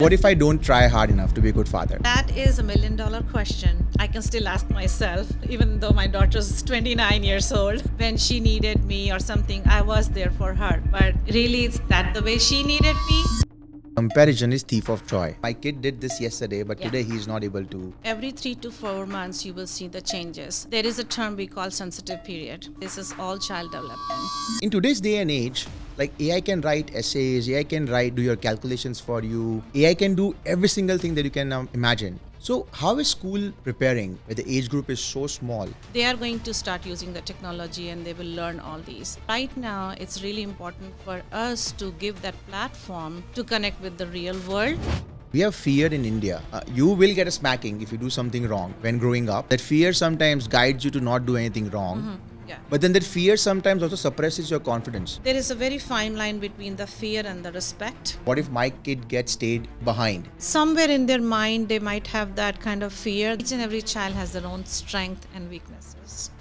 What if I don't try hard enough to be a good father? That is $1,000,000 question. I can still ask myself, even though my daughter's 29 years old. When she needed me or something, I was there for her. But really, is that the way she needed me? Comparison is thief of joy. My kid did this yesterday, but Yeah. today he's not able to. Every 3 to 4 months, you will see the changes. There is a term we call sensitive period. This is all child development. In today's day and age, like AI can write essays, AI can do your calculations for you. AI can do every single thing that you can imagine. So how is school preparing where the age group is so small? They are going to start using the technology and they will learn all these. Right now, it's really important for us to give that platform to connect with the real world. We have fear in India. You will get a smacking if you do something wrong when growing up. That fear sometimes guides you to not do anything wrong. Yeah. But then that fear sometimes also suppresses your confidence. There is a very fine line between the fear and the respect. What if my kid gets stayed behind? Somewhere in their mind, they might have that kind of fear. Each and every child has their own strength and weaknesses.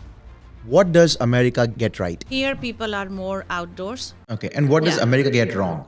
What does America get right? Here, people are more outdoors. Okay, and what does Yeah. America get wrong?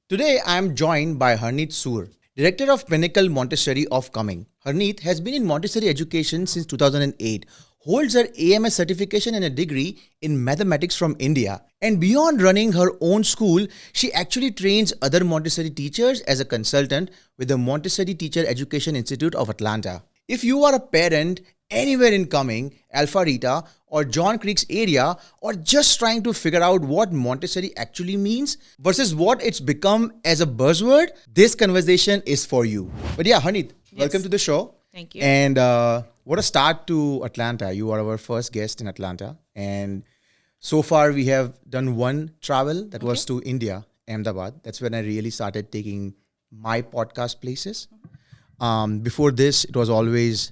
Today, I am joined by Harneet Soor, Director of Pinnacle Montessori of Cumming. Harneet has been in Montessori education since 2008, holds her AMS certification and a degree in mathematics from India. And beyond running her own school, she actually trains other Montessori teachers as a consultant with the Montessori Teacher Education Institute of Atlanta. If you are a parent anywhere in Cumming, Alpharetta, or John Creek's area, or just trying to figure out what Montessori actually means versus what it's become as a buzzword, this conversation is for you. But yeah, Harneet, welcome to the show. Thank you. And what a start to Atlanta. You are our first guest in Atlanta. And so far, we have done one travel that was to India, Ahmedabad. That's when I really started taking my podcast places. Before this, it was always,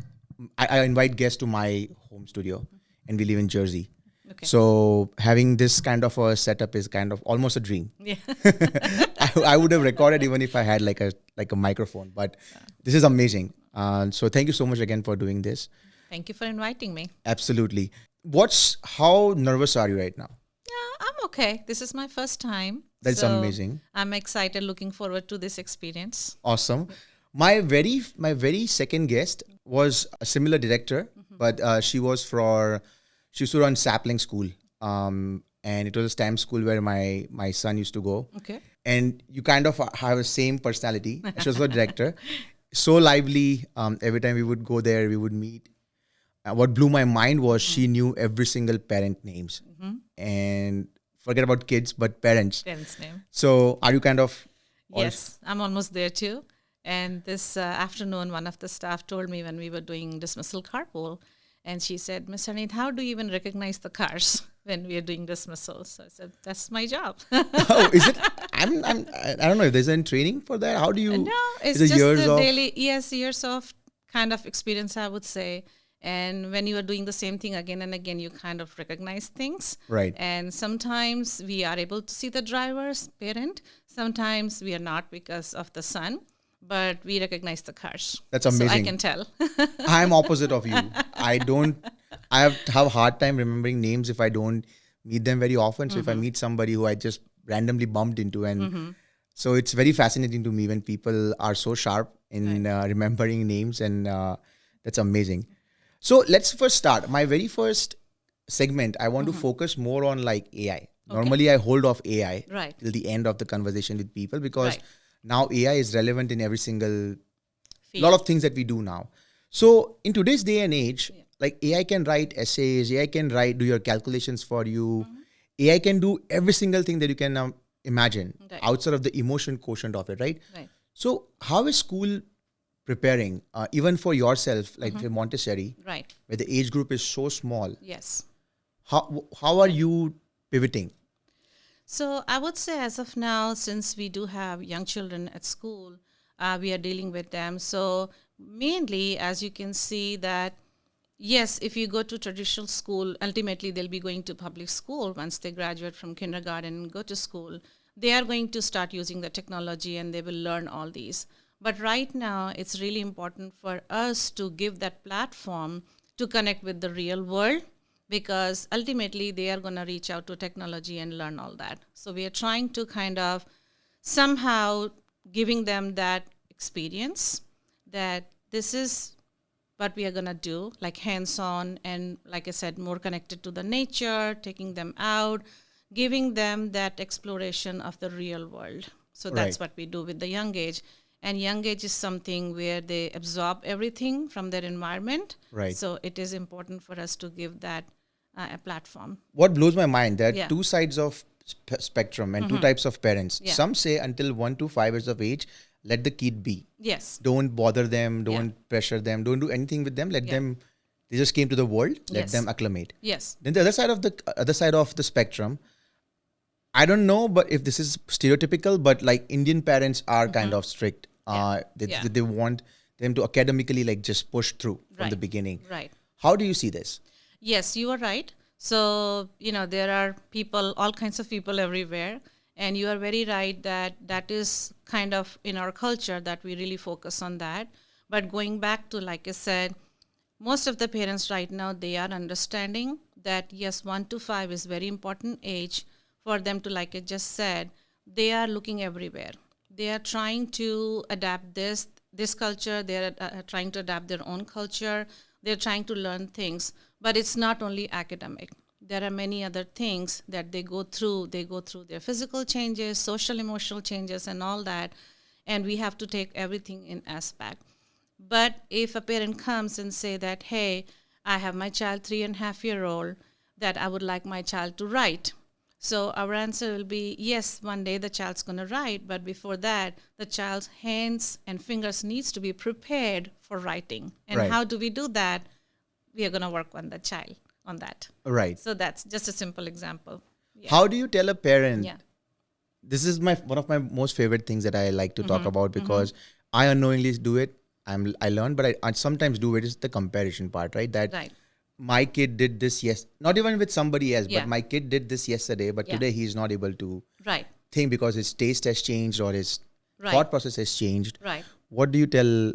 I invite guests to my home studio, and we live in Jersey. Okay. So having this kind of a setup is kind of almost a dream. Yeah. I would have recorded even if I had like a microphone, but this is amazing. So thank you so much again for doing this. Thank you for inviting me. Absolutely. How nervous are you right now? Yeah, I'm okay. This is my first time. That's so amazing. I'm excited, looking forward to this experience. Awesome. My very second guest was a similar director, but she used to run Sapling School, and it was a STEM school where my son used to go. Okay. And you kind of have the same personality. She was a director, so lively. Every time we would go there, we would meet. What blew my mind was she knew every single parent names, and forget about kids, but parents. Parents' name. So are you kind of? Yes, I'm almost there too. And this afternoon, one of the staff told me when we were doing dismissal carpool, and she said, "Miss Harneet, how do you even recognize the cars when we are doing dismissal?" So I said, "That's my job." Oh, is it? I don't know if there's any training for that. How do you? No, it's is it just years the of- daily, years of kind of experience, I would say. And when you are doing the same thing again and again, you kind of recognize things. Right. And sometimes we are able to see the driver's parent. Sometimes we are not because of the son, but we recognize the cars. That's So I amazing. can tell. I'm opposite of you. I have a hard time remembering names if I don't meet them very often. So if I meet somebody who I just randomly bumped into, and so it's very fascinating to me when people are so sharp in remembering names, and that's amazing. So let's first start. My very first segment, I want to focus more on like AI. Normally, I hold off AI Right. till the end of the conversation with people because Right. now AI is relevant in every single Field. lot of things that we do now. So in today's day and age, like AI can write essays, AI can do your calculations for you. AI can do every single thing that you can imagine Right. outside of the emotion quotient of it, right? Right. So how is school preparing, even for yourself, like for Montessori, Right. where the age group is so small? Yes. How are you pivoting? So I would say as of now, since we do have young children at school, we are dealing with them. So mainly, as you can see that, yes, if you go to traditional school, ultimately they'll be going to public school once they graduate from kindergarten and go to school. They are going to start using the technology and they will learn all these. But right now, it's really important for us to give that platform to connect with the real world, because ultimately they are going to reach out to technology and learn all that. So we are trying to kind of somehow giving them that experience, that this is what we are going to do, like hands-on, and like I said, more connected to the nature, taking them out, giving them that exploration of the real world. So that's Right. what we do with the young age. And young age is something where they absorb everything from their environment. Right. So it is important for us to give that a platform. What blows my mind, there are Yeah. two sides of spectrum and two types of parents. Yeah. Some say until 1 to 5 years of age, let the kid be. Yes. Don't bother them, don't pressure them, don't do anything with them. Let them, they just came to the world, let Yes. them acclimate. Yes. Then the other side of the spectrum, I don't know, but if this is stereotypical, but like Indian parents are kind of strict. They want them to academically like just push through from the Right. beginning. Right. How do you see this? Yes, you are right. So, there are people, all kinds of people everywhere. And you are very right that that is kind of in our culture that we really focus on that. But going back to, like I said, most of the parents right now, they are understanding that yes, 1 to 5 is very important age for them to, like I just said, they are looking everywhere. They are trying to adapt this culture. They are trying to adapt their own culture. They're trying to learn things, but it's not only academic. There are many other things that they go through. They go through their physical changes, social, emotional changes, and all that. And we have to take everything in aspect. But if a parent comes and say that, hey, I have my child 3.5-year-old that I would like my child to write. So our answer will be, yes, one day the child's going to write, but before that, the child's hands and fingers needs to be prepared for writing. And Right. how do we do that? We are going to work on the child on that. Right. So that's just a simple example. Yeah. How do you tell a parent? Yeah. This is one of my most favorite things that I like to talk about, because I unknowingly do it. I learn, but I sometimes do it. Is the comparison part, right? That Right. my kid did this, yes, not even with somebody else, Yeah. but my kid did this yesterday, but Yeah. today he's not able to Right. think because his taste has changed or his Right. thought process has changed. Right. What do you tell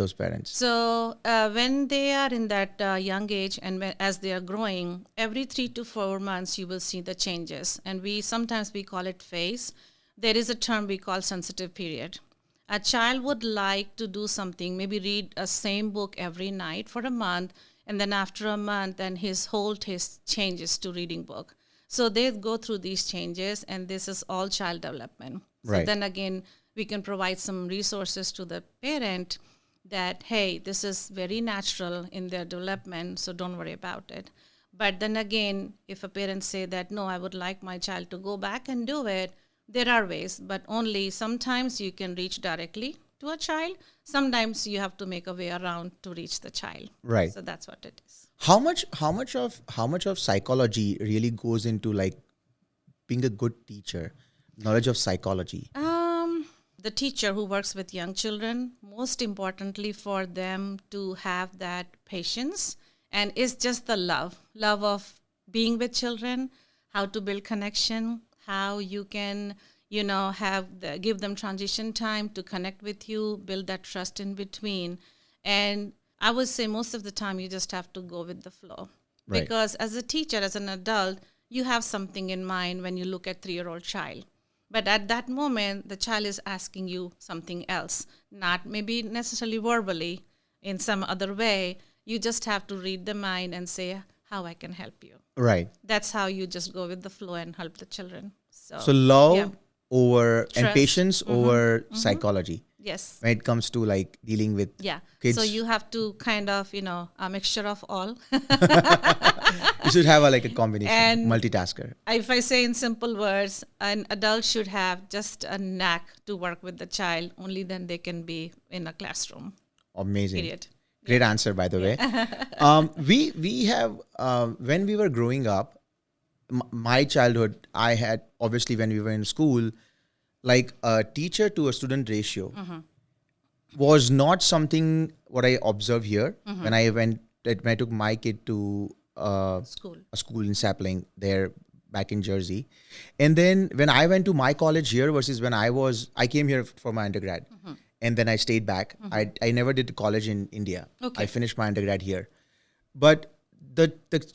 those parents? So when they are in that young age and as they are growing, every 3 to 4 months you will see the changes. And sometimes we call it phase. There is a term we call sensitive period. A child would like to do something, maybe read a same book every night for a month, and then after a month, then his whole taste changes to reading book. So they go through these changes, and this is all child development. So Right. then again, we can provide some resources to the parent that, hey, this is very natural in their development, so don't worry about it. But then again, if a parent say that, no, I would like my child to go back and do it, there are ways, but only sometimes you can reach directly to a child. Sometimes you have to make a way around to reach the child. Right. So that's what it is. How much of psychology really goes into like being a good teacher? Knowledge of psychology. The teacher who works with young children, most importantly for them to have that patience, and it's just the love of being with children, how to build connection, how you can, give them transition time to connect with you, build that trust in between. And I would say most of the time you just have to go with the flow. Right. Because as a teacher, as an adult, you have something in mind when you look at 3-year-old child. But at that moment, the child is asking you something else, not maybe necessarily verbally, in some other way. You just have to read the mind and say, how I can help you. Right. That's how you just go with the flow and help the children. So love yeah. over and Trust. patience over psychology Yes. when it comes to like dealing with Yeah. kids. So you have to kind of, a mixture of all. You should have a combination, And- multitasker. If I say in simple words, an adult should have just a knack to work with the child. Only then they can be in a classroom. Amazing. Period. Great answer, by the way. We have when we were growing up, my childhood, I had obviously when we were in school, like a teacher to a student ratio was not something what I observed here when when I took my kid to School. a school in Sapling there back in Jersey. And then when I went to my college here versus when I came here for my undergrad. and then I stayed back. I never did college in India. Okay. I finished my undergrad here. But the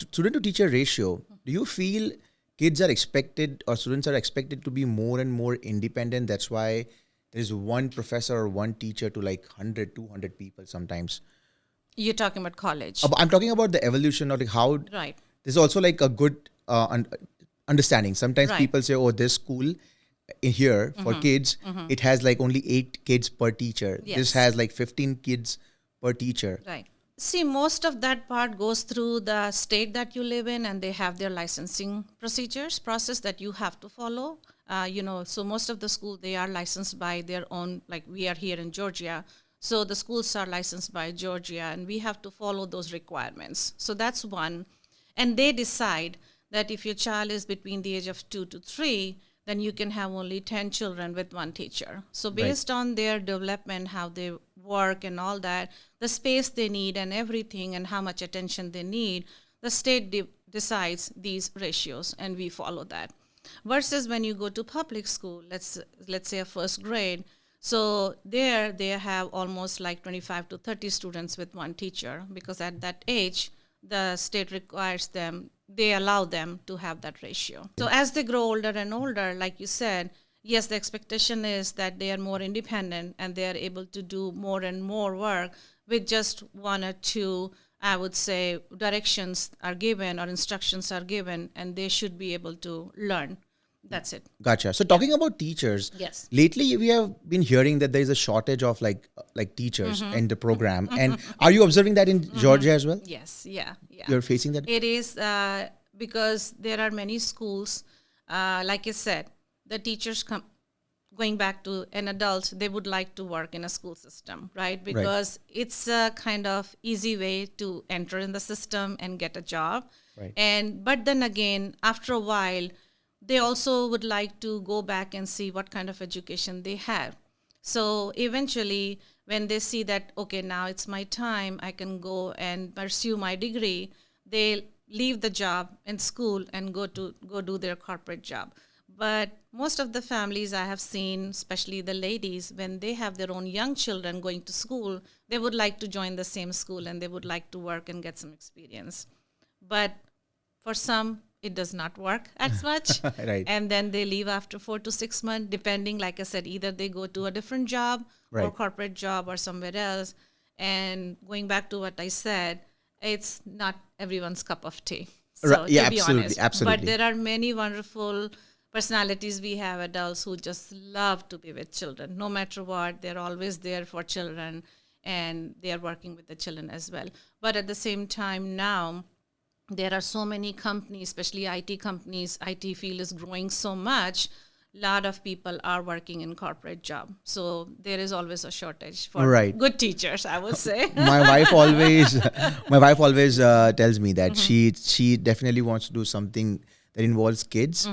student to teacher ratio, do you feel kids are expected or students are expected to be more and more independent? That's why there's one professor or one teacher to like 100, 200 people sometimes. You're talking about college. I'm talking about the evolution of like how Right. there's also like a good understanding. Sometimes Right. people say, oh, this school in here for kids, it has like only 8 kids per teacher. Yes. This has like 15 kids per teacher. Right. See, most of that part goes through the state that you live in, and they have their licensing process that you have to follow. So most of the school, they are licensed by their own, like we are here in Georgia. So the schools are licensed by Georgia, and we have to follow those requirements. So that's one. And they decide that if your child is between the age of 2 to 3, then you can have only 10 children with one teacher. So based on their development, how they work and all that, the space they need and everything and how much attention they need, the state decides these ratios, and we follow that. Versus when you go to public school, let's say a first grade, so there they have almost like 25 to 30 students with one teacher, because at that age, the state requires them, they allow them to have that ratio. So as they grow older and older, like you said, yes, the expectation is that they are more independent and they are able to do more and more work with just one or two, I would say, directions are given or instructions are given, and they should be able to learn. That's it. Gotcha. So talking about teachers, Yes. lately we have been hearing that there is a shortage of like teachers in the program. And are you observing that in Georgia as well? Yes, yeah. You're facing that? It is because there are many schools, like I said, the teachers going back to an adult, they would like to work in a school system, right? Because it's a kind of easy way to enter in the system and get a job. Right. But then again, after a while, they also would like to go back and see what kind of education they have. So eventually, when they see that, okay, now it's my time, I can go and pursue my degree, they leave the job in school and go do their corporate job. But most of the families I have seen, especially the ladies, when they have their own young children going to school, they would like to join the same school and they would like to work and get some experience. But for some, it does not work as much. Right. And then they leave after 4 to 6 months, depending, like I said, either they go to a different job or Right. corporate job or somewhere else. And going back to what I said, it's not everyone's cup of tea. So, Right. Yeah, to be absolutely, honest. absolutely. But there are many wonderful personalities. We have adults who just love to be with children. No matter what, they're always there for children, and they are working with the children as well. But at the same time now, there are so many companies, especially IT companies. IT field is growing so much. A lot of people are working in corporate job. So there is always a shortage for Right. good teachers, I would say. my wife always tells me that she definitely wants to do something that involves kids,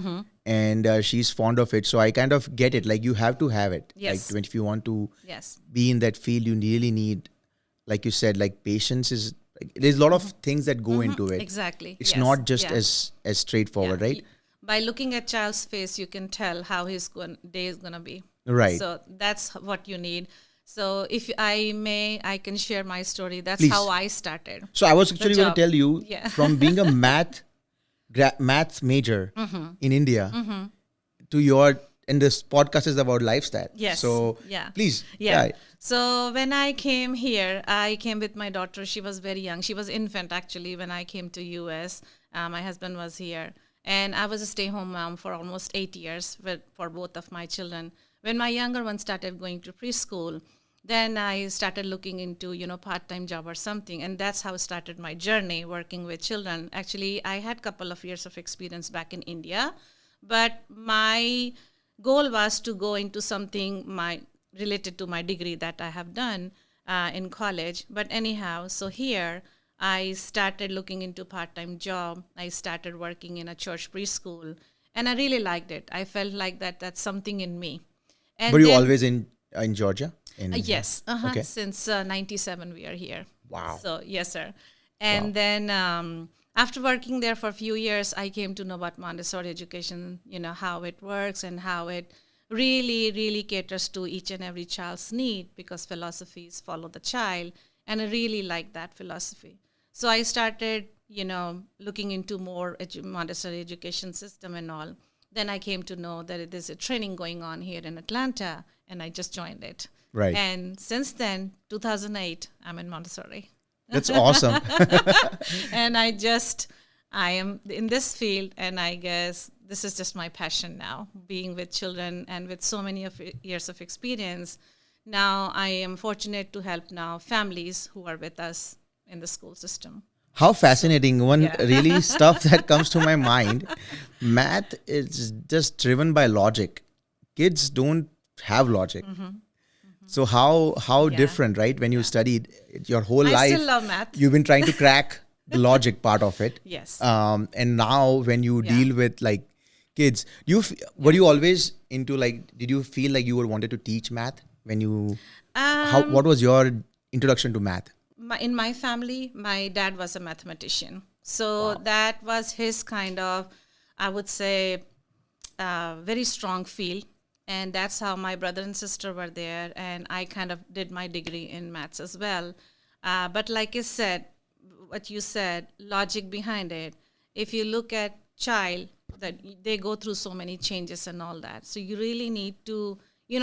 and she's fond of it. So I kind of get it. Like, you have to have it. Yes. Like, if you want to Yes. be in that field, you really need, like you said, like patience is. Like, there's a lot of things that go into it. Exactly. It's Yes. not just Yeah. as straightforward, Yeah. right? By looking at child's face, you can tell how his day is going to be. Right. So that's what you need. So if I may, I can share my story. That's Please. how I started. So I was actually going job. to tell you, Yeah. from being a math major in India to your, and this podcast is about lifestyle. Yes. So Yeah. please. Yeah. So when I came here, I came with my daughter. She was very young. She was infant actually when I came to US. My husband was here, and I was a stay-home mom for almost 8 years for both of my children. When my younger one started going to preschool, then I started looking into, part-time job or something. And that's how I started my journey working with children. Actually, I had a couple of years of experience back in India, but my goal was to go into something related to my degree that I have done in college. But anyhow, so here I started looking into part-time job. I started working in a church preschool, and I really liked it. I felt like that's something in me. And Were you then- always in Georgia? Yes. Okay. Since 97 we are here. Wow. So yes, sir. And then after working there for a few years, I came to know about Montessori education, how it works and how it really caters to each and every child's need, because philosophies follow the child, and I really like that philosophy. So I started, looking into more Montessori education system and all. Then I came to know that there's a training going on here in Atlanta, and I just joined it. Right. And since then, 2008, I'm in Montessori. That's awesome. And I am in this field, and I guess this is just my passion now, being with children and with so many years of experience. Now I am fortunate to help now families who are with us in the school system. How fascinating. One yeah. really stuff that comes to my mind. Math is just driven by logic. Kids don't have logic. So how different, right? When you studied your whole life, I still love math. you've been trying to crack the logic part of it. Yes. And now when you deal with like kids, were you always into like, did you feel like you wanted to teach math when you, what was your introduction to math? In my family, my dad was a mathematician. So that was his kind of, I would say, very strong field. And that's how my brother and sister were there. And I kind of did my degree in maths as well. But like I said, what you said, logic behind it. If you look at child, that they go through so many changes and all that. So you really need to,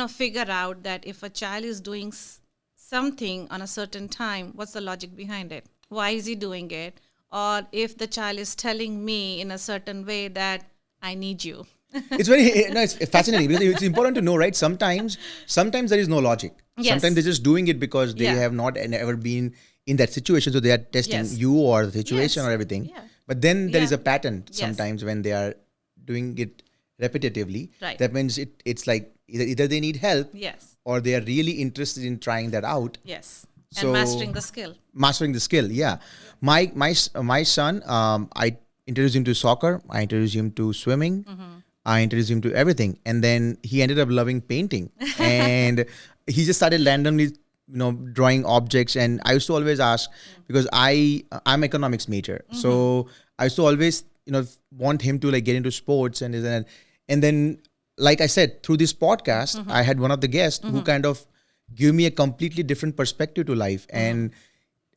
figure out that if a child is doing something on a certain time, what's the logic behind it? Why is he doing it? Or if the child is telling me in a certain way that I need you. It's fascinating because it's important to know, right? Sometimes there is no logic. Yes. Sometimes they're just doing it because they have not ever been in that situation. So they are testing you or the situation or everything. Yeah. But then there is a pattern sometimes when they are doing it repetitively. Right. That means it's like either they need help or they are really interested in trying that out. Yes. So and mastering the skill. Mastering the skill, yeah. My son, I introduced him to soccer. I introduced him to swimming. I introduced him to everything. And then he ended up loving painting. And he just started randomly, drawing objects. And I used to always ask, because I'm economics major. So I used to always, want him to like get into sports and then, like I said, through this podcast, I had one of the guests who kind of gave me a completely different perspective to life. And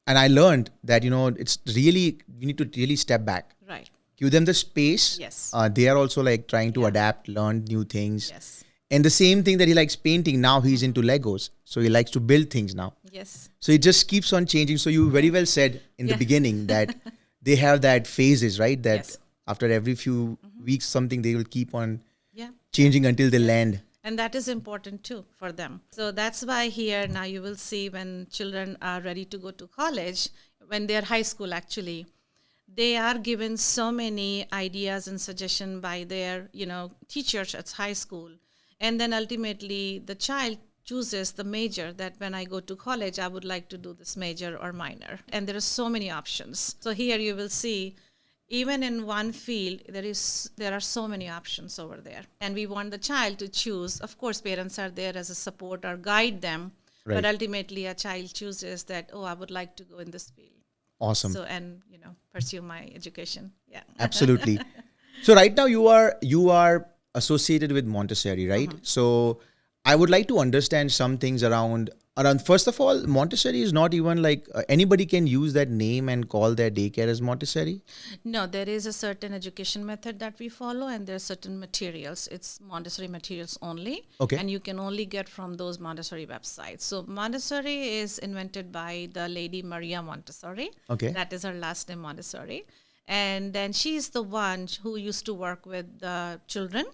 I learned that, it's really, you need to really step back. Right. Give them the space. Yes. They are also like trying to adapt, learn new things. Yes. And the same thing that he likes painting, now he's into Legos. So he likes to build things now. Yes. So it just keeps on changing. So you very well said in the beginning that they have that phases, right? That after every few weeks, something they will keep on changing until they land. And that is important too for them. So that's why here now you will see when children are ready to go to college, when they're high school actually, they are given so many ideas and suggestions by their, teachers at high school. And then ultimately the child chooses the major that when I go to college, I would like to do this major or minor. And there are so many options. So here you will see, even in one field, there are so many options over there. And we want the child to choose. Of course, parents are there as a support or guide them. Right. But ultimately a child chooses that, I would like to go in this field. Awesome. So, and, pursue my education. Yeah. Absolutely. So right now you are associated with Montessori, right? So I would like to understand some things around first of all, Montessori is not even like anybody can use that name and call their daycare as Montessori. No, there is a certain education method that we follow, and there are certain materials. It's Montessori materials only. Okay. And you can only get from those Montessori websites. So Montessori is invented by the lady Maria Montessori. Okay. That is her last name, Montessori. And then she is the one who used to work with the children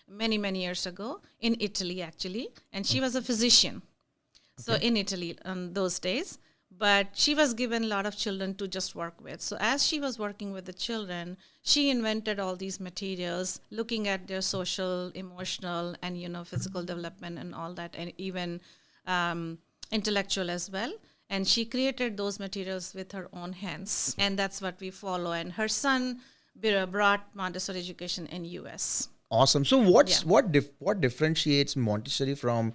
many, many years ago in Italy, actually. And she was a physician. So in Italy those days, but she was given a lot of children to just work with. So as she was working with the children, she invented all these materials, looking at their social, emotional, and, physical development and all that, and even intellectual as well. And she created those materials with her own hands. And that's what we follow. And her son brought Montessori education in US. Awesome. So what differentiates Montessori from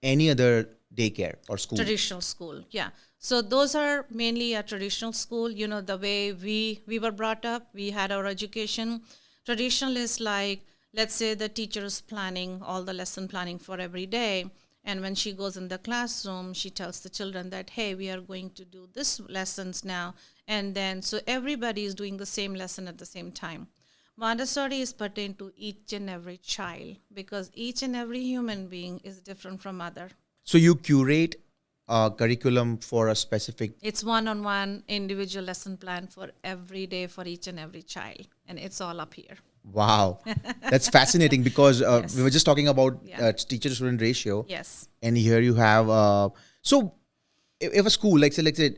any other daycare or school? Traditional school, yeah. So those are mainly a traditional school. The way we were brought up, we had our education. Traditional is like let's say the teacher is planning all the lesson planning for every day, and when she goes in the classroom, she tells the children that, hey, we are going to do this lessons now, and then so everybody is doing the same lesson at the same time. Montessori is pertain to each and every child, because each and every human being is different from other. So you curate a curriculum for a specific. It's one-on-one individual lesson plan for every day for each and every child, and it's all up here. Wow, that's fascinating because Yes. we were just talking about Yeah. teacher-to-student ratio, Yes. and here you have. So if a school, like say,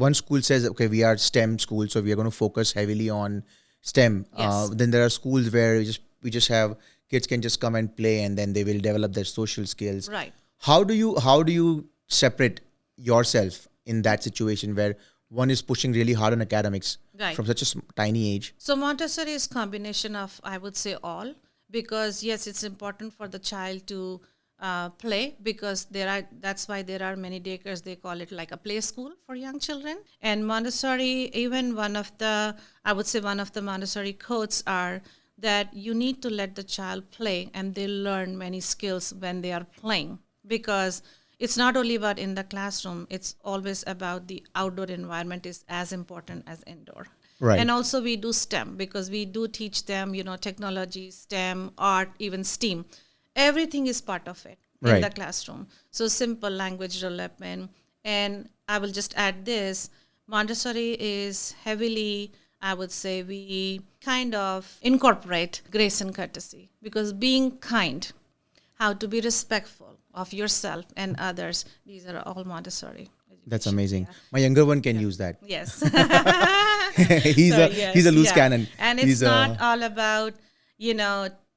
one school says, okay, we are STEM school, so we are going to focus heavily on STEM. Yes. Then there are schools where we just have kids can just come and play, and then they will develop their social skills. Right. How do you separate yourself in that situation where one is pushing really hard on academics Right. from such a tiny age? So Montessori is combination of, I would say, all, because yes, it's important for the child to play, because that's why there are many daycares, they call it like a play school for young children. And Montessori, even one of the Montessori quotes are that you need to let the child play and they learn many skills when they are playing, because it's not only about in the classroom, it's always about the outdoor environment is as important as indoor. Right. And also we do STEM, because we do teach them, technology, STEM, art, even STEAM. Everything is part of it in Right. the classroom. So simple language development. And I will just add this, Montessori is heavily, I would say, we kind of incorporate grace and courtesy, because being kind, how to be respectful of yourself and others, these are all Montessori. That's education. amazing. Yeah. My younger one can use that. Yes. he's So, he's a yes, loose yeah. cannon. And it's He's not all about,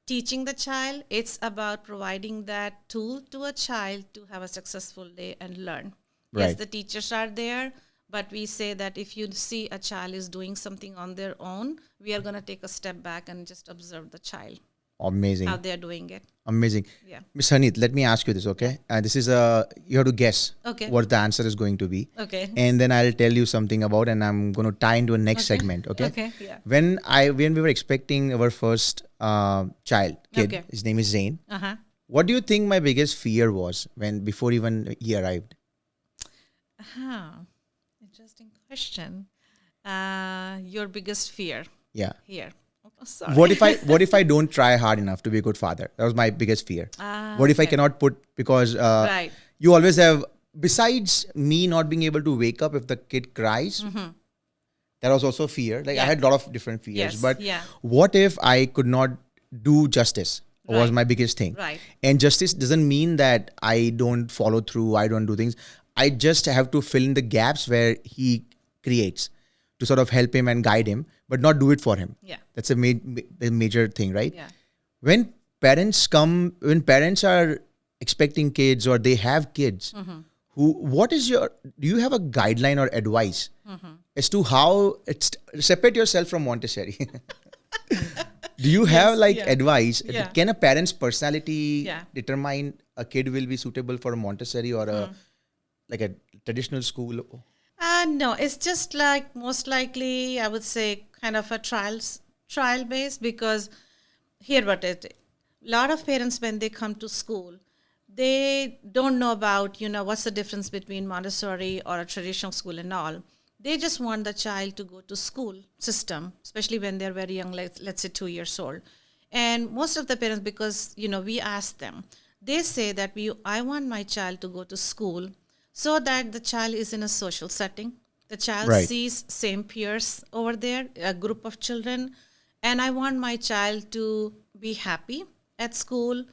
teaching the child. It's about providing that tool to a child to have a successful day and learn. Yes, Right. the teachers are there, but we say that if you see a child is doing something on their own, we are going to take a step back and just observe the child, Amazing. how they're doing it. Amazing. Yeah. Miss Harneet, let me ask you this, okay? This is you have to guess Okay. what the answer is going to be. Okay. And then I'll tell you something about, and I'm going to tie into a next segment, okay? Okay, yeah. When we were expecting our first kid, Okay. his name is Zain. Uh-huh. What do you think my biggest fear was before even he arrived? Interesting question. Your biggest fear Yeah. here. Oh, sorry. What if I don't try hard enough to be a good father? That was my biggest fear. What if I Okay. cannot because Right. you always have, besides me not being able to wake up if the kid cries, that was also fear. Like I Mm-hmm. Yeah. had a lot of different fears. Yes, But yeah. what if I could not do justice? Was Right. my biggest thing. Right. And justice doesn't mean that I don't follow through, I don't do things. I just have to fill in the gaps where he creates to sort of help him and guide him, but not do it for him. Yeah. That's a major thing, right? Yeah. When parents are expecting kids or they have kids, Mm-hmm. do you have a guideline or advice Mm-hmm. as to how separate yourself from Montessori? Do you have Yes, yeah. advice? Yeah. Can a parent's personality Yeah. determine a kid will be suitable for a Montessori or like a traditional school? No, it's just like most likely I would say kind of a trial based, because here what it is. A lot of parents when they come to school, they don't know about, what's the difference between Montessori or a traditional school and all. They just want the child to go to school system, especially when they're very young, let's say 2 years old. And most of the parents, because, we ask them, they say that I want my child to go to school so that the child is in a social setting. The child Right. sees same peers over there, a group of children. And I want my child to be happy at school.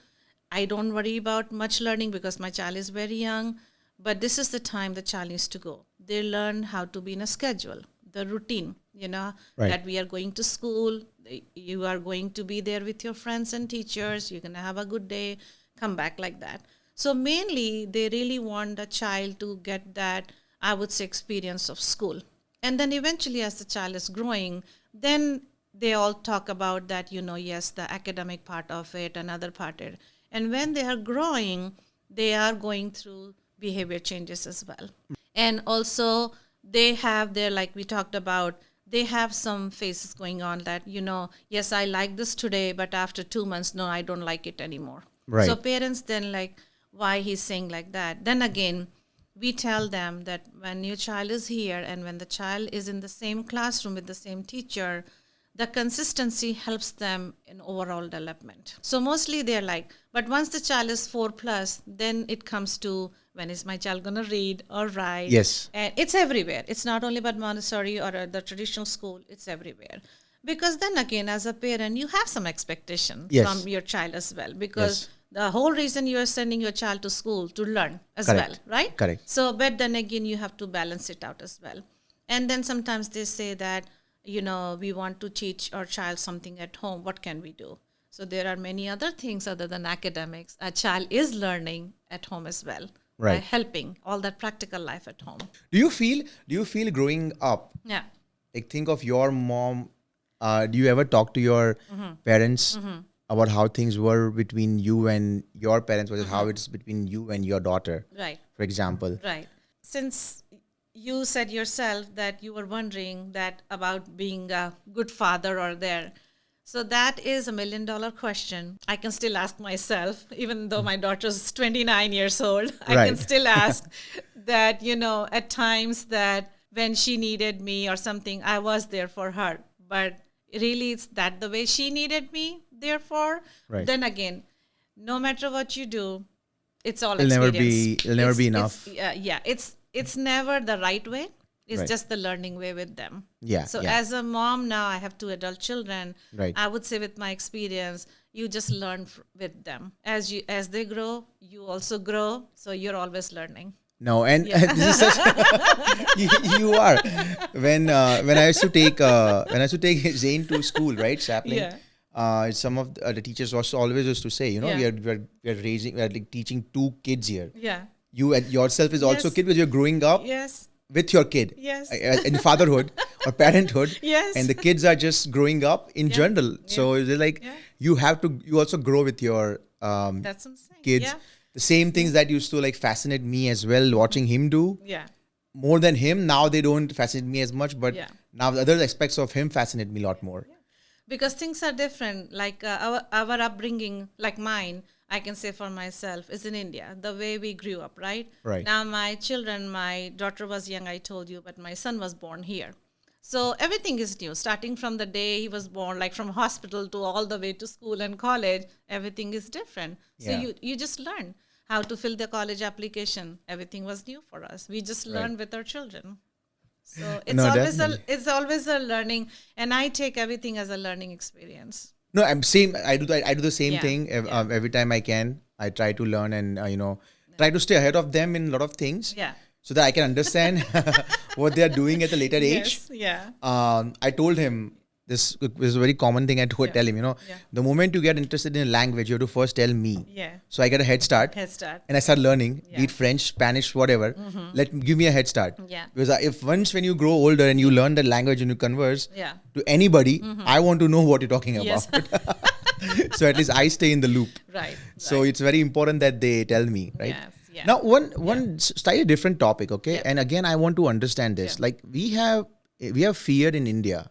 I don't worry about much learning because my child is very young. But this is the time the child needs to go. They learn how to be in a schedule, the routine, Right. that we are going to school. You are going to be there with your friends and teachers. You're going to have a good day, come back like that. So mainly, they really want the child to get that, I would say, experience of school. And then eventually, as the child is growing, then they all talk about that, yes, the academic part of it, another part of it. And when they are growing, they are going through behavior changes as well. And also, they have their, like we talked about, they have some phases going on that, yes, I like this today, but after 2 months, no, I don't like it anymore. Right. So parents then like, why he's saying like that? Then again, we tell them that when your child is here and when the child is in the same classroom with the same teacher, the consistency helps them in overall development. So mostly they're like, but once the child is 4+, then it comes to, when is my child going to read or write? Yes. And it's everywhere. It's not only about Montessori or the traditional school, it's everywhere. Because then again, as a parent, you have some expectation Yes. from your child as well. Because Yes. the whole reason you are sending your child to school to learn as Correct. well, right? Correct. So, but then again, you have to balance it out as well. And then sometimes they say that, we want to teach our child something at home. What can we do? So there are many other things other than academics. A child is learning at home as well. By Right. helping all that practical life at home. Do you feel growing up, Yeah. like think of your mom, do you ever talk to your Mm-hmm. parents about how things were between you and your parents versus how it's between you and your daughter, Right. for example? Right. Since you said yourself that you were wondering that about being a good father or there. So that is $1 million question. I can still ask myself, even though my daughter's 29 years old, I can Right. still ask that, at times that when she needed me or something, I was there for her. But really, it's that the way she needed me, therefore, Right. then again, no matter what you do, it's all It'll never experience. it'll never be enough. It's never the right way. It's Right. just the learning way with them. Yeah, So yeah. as a mom now, I have 2 adult children. Right. I would say with my experience, you just learn with them. As they grow, you also grow. So you're always learning. No, and this is such you are. When I used to take Zane to school, right, Sapling. Yeah. Some of the teachers also always used to say, Yeah. we are like teaching 2 kids here. Yeah. You and yourself is also a Yes. kid, but you're growing up Yes. with your kid. Yes. In fatherhood or parenthood. Yes. And the kids are just growing up in Yeah. general. So it's like Yeah. you also grow with your That's what I'm saying. kids. Yeah. The same things that used to like fascinate me as well, watching him do. Yeah. More than him, now they don't fascinate me as much, but Yeah. now the other aspects of him fascinate me a lot more. Because things are different. Like our upbringing, like mine, I can say for myself, is in India. The way we grew up, right? Right. Now my daughter was young, I told you, but my son was born here. So everything is new. Starting from the day he was born, like from hospital to all the way to school and college, everything is different. So Yeah. you just learn how to fill the college application. Everything was new for us. We just learned with our children. So it's No, always definitely. it's always a learning, and I take everything as a learning experience. No, I'm same. I do the same Yeah, thing yeah. every time I can. I try to learn and try to stay ahead of them in a lot of things. Yeah. So that I can understand what they are doing at a later age. Yes. Yeah. I told him this is a very common thing I tell him. Yeah. The moment you get interested in a language, you have to first tell me. Yeah. So I get a head start. Head start. And I start learning, Yeah. be it French, Spanish, whatever. Give me a head start. Yeah. Because if once when you grow older and you learn the language and you converse Yeah. to anybody, I want to know what you're talking Yes. about. So at least I stay in the loop. Right. So right. it's very important that they tell me, right? Yes. Yeah. Now, one slightly different topic, okay? Yeah. And again, I want to understand this. Yeah. Like we have fear in India.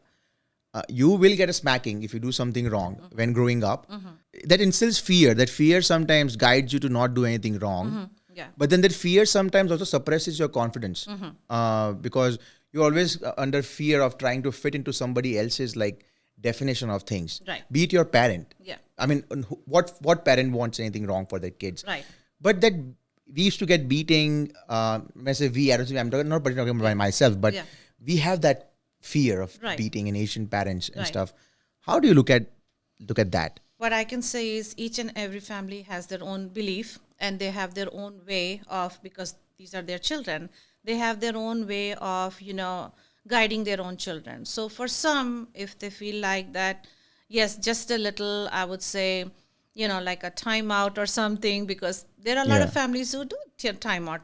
You will get a smacking if you do something wrong when growing up. That instills fear. That fear sometimes guides you to not do anything wrong. Yeah. But then that fear sometimes also suppresses your confidence because you're always under fear of trying to fit into somebody else's like definition of things. Right. Be it your parent. Yeah. I mean, what parent wants anything wrong for their kids? Right. But that we used to get beating. When I say we, I don't think I'm not talking about myself, but Yeah. we have that fear of Right. beating in Asian parents and Right. stuff. How do you look at that? What I can say is each and every family has their own belief and they have their own way of, because these are their children, they have their own way of, guiding their own children. So for some, if they feel like that, yes, just a little, I would say, like a timeout or something, because there are a lot Yeah. of families who do timeout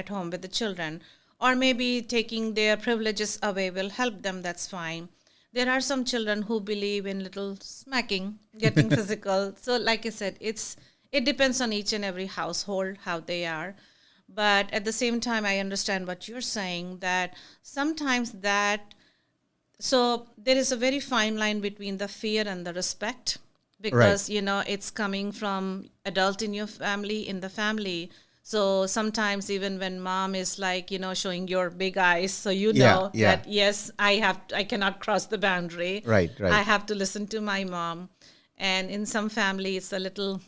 at home with the children, or maybe taking their privileges away will help them, that's fine. There are some children who believe in little smacking, getting physical. So like I said, it depends on each and every household, how they are. But at the same time, I understand what you're saying, that sometimes that So there is a very fine line between the fear and the respect, because it's coming from adult in your family, in the family. So sometimes even when mom is like showing your big eyes, so Yeah, yeah. that yes, I cannot cross the boundary. Right, right. I have to listen to my mom. And in some family it's a little